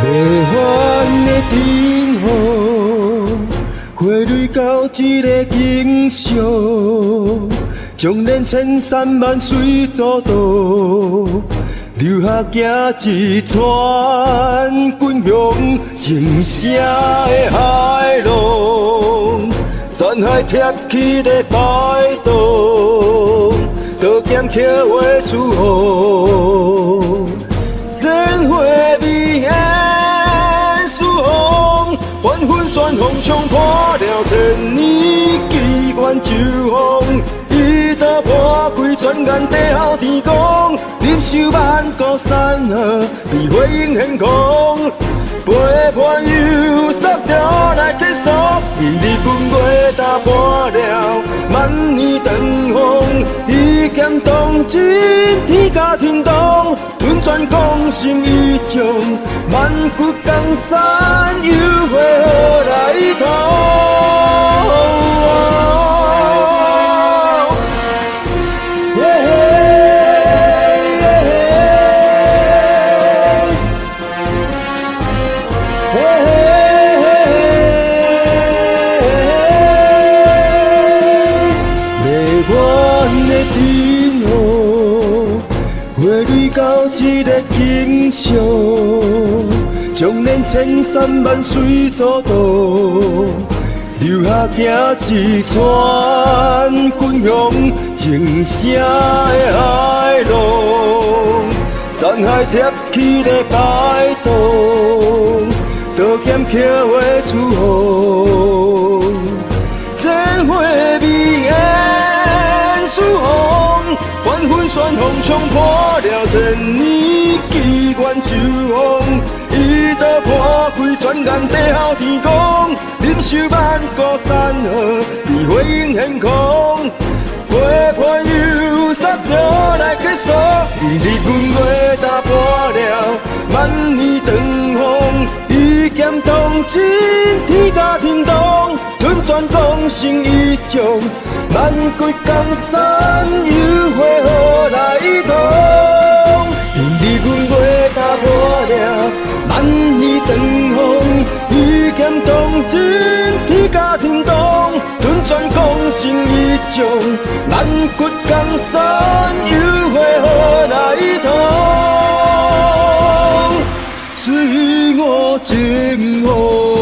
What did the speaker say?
湾的顶峰，花蕊到一个景象，将咱千山万水阻挡，留下行一串滚涌情深的海浪，残骸贴起的摆动，刀剑刻画出红，真花美艳似红，缓缓旋风冲破了千年奇缘旧风。伊道破开全眼地后天光，忍受万古山河，比火影现空。陪伴又杀了来结束，日日滚月打破了万年长风。伊剑当真天甲天动，吞全光心意将万骨江山又会何来同？花蕊到一个景象，将咱千山万水阻挡，留下行一串滚涌情深的海浪，残骸贴起的摆动，刀剑刻画出红，真花美艳似红，缓缓旋风冲破了千年奇缘旧风。伊道破开全眼地后天光，忍受万古山河，比火影现空。陪伴又杀了来结束，日日滚月打破了万年长风。伊剑当真天甲天动，吞全光心意将万骨江山又会何来同？日日滚月打破了万年长风。伊剑当真天甲天动，吞全光心意将万骨江山又会何来同？水我情红。